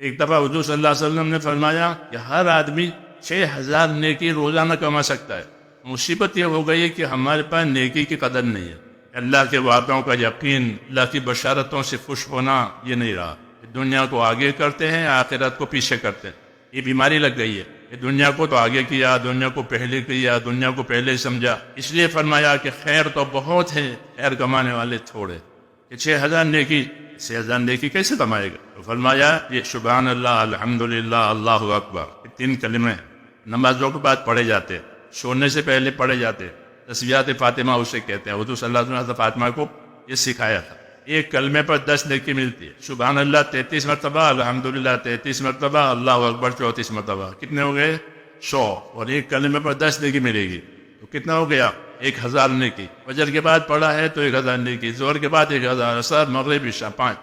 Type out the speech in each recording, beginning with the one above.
ایک دفعہ حضور صلی اللہ علیہ وسلم نے فرمایا کہ ہر آدمی 6000 نیکی روزانہ کما سکتا ہے، مصیبت یہ ہو گئی ہے کہ ہمارے پاس نیکی کی قدر نہیں ہے، اللہ کے وعدوں کا یقین، اللہ کی بشارتوں سے خوش ہونا یہ نہیں رہا، دنیا کو آگے کرتے ہیں، آخرت کو پیچھے کرتے ہیں، یہ بیماری لگ گئی ہے کہ دنیا کو تو آگے کیا، دنیا کو پہلے کیا، دنیا کو پہلے سمجھا، اس لیے فرمایا کہ خیر تو بہت ہے، خیر کمانے والے تھوڑے، کہ 6000 نیکی، 6000 نیکی کیسے کمائے گا؟ تو فرمایا یہ سبحان اللہ، الحمدللہ، اللہ اکبر، یہ 3 کلمے نمازوں کے بعد پڑھے جاتے، سونے سے پہلے پڑھے جاتے، تسبیحات فاطمہ اسے کہتے ہیں، حضور صلی اللہ علیہ وسلم نے فاطمہ کو یہ سکھایا تھا۔ ایک کلمے پر 10 نیکی ملتی ہے، سبحان اللہ 33 مرتبہ، الحمدللہ 33 مرتبہ، اللہ اکبر 34 مرتبہ، کتنے ہو گئے؟ 100، اور ایک کلمے پر 10 نیکی ملے گی تو کتنا ہو گیا؟ 1000 نیکی۔ فجر کے بعد پڑھا ہے تو 1000 نیکی، ظہر کے بعد 1000، عصر، مغرب، عشاء 5،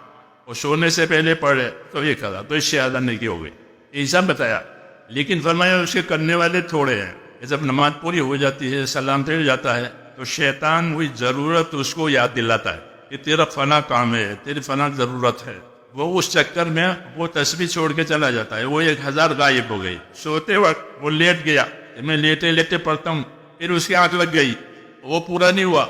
اور سونے سے پہلے پڑھے تو 1000، تو 6000 نیکی ہو گئی۔ یہ سب بتایا، لیکن فرمایا اس کے کرنے والے تھوڑے ہیں۔ جب نماز پوری ہو جاتی ہے، سلام پھر جاتا ہے، تو شیطان وہی ضرورت اس کو یاد دلاتا ہے کہ تیرا فلاں کام ہے، تیری فلاں ضرورت ہے، وہ اس چکر میں وہ تسبیح چھوڑ کے چلا جاتا ہے، وہ 1000 غائب ہو گئی۔ سوتے وقت وہ لیٹ گیا، میں لیٹے لیٹے پڑھتا ہوں، پھر اس کی آنکھ لگ گئی، وہ پورا نہیں ہوا،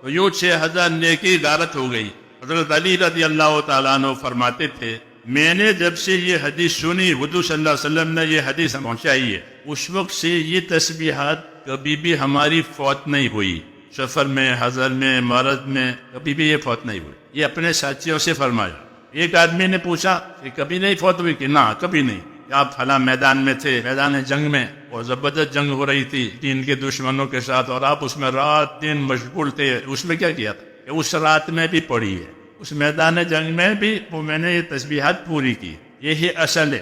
تو یوں 6000 نیکی غارت ہو گئی۔ حضرت علی رضی اللہ تعالیٰ عنہ فرماتے تھے، میں نے جب سے یہ حدیث سنی، حضور صلی اللہ علیہ وسلم نے یہ حدیث پہنچائی ہے، اس وقت سے یہ تسبیحات کبھی بھی ہماری فوت نہیں ہوئی، سفر میں، حضر میں، مرض میں، کبھی بھی یہ فوت نہیں ہوئی۔ یہ اپنے ساتھیوں سے فرمایا۔ ایک آدمی نے پوچھا کہ کبھی نہیں فوت ہوئی؟ کہ نہ کبھی نہیں۔ آپ فلاں میدان میں تھے، میدان جنگ میں، اور زبردست جنگ ہو رہی تھی دین کے دشمنوں کے ساتھ، اور آپ اس میں رات دن مشغول تھے، اس میں کیا کیا تھا؟ کہ اس رات میں بھی پڑھی ہے، اس میدان جنگ میں بھی وہ میں نے یہ تسبیحات پوری کی۔ یہی اصل ہے۔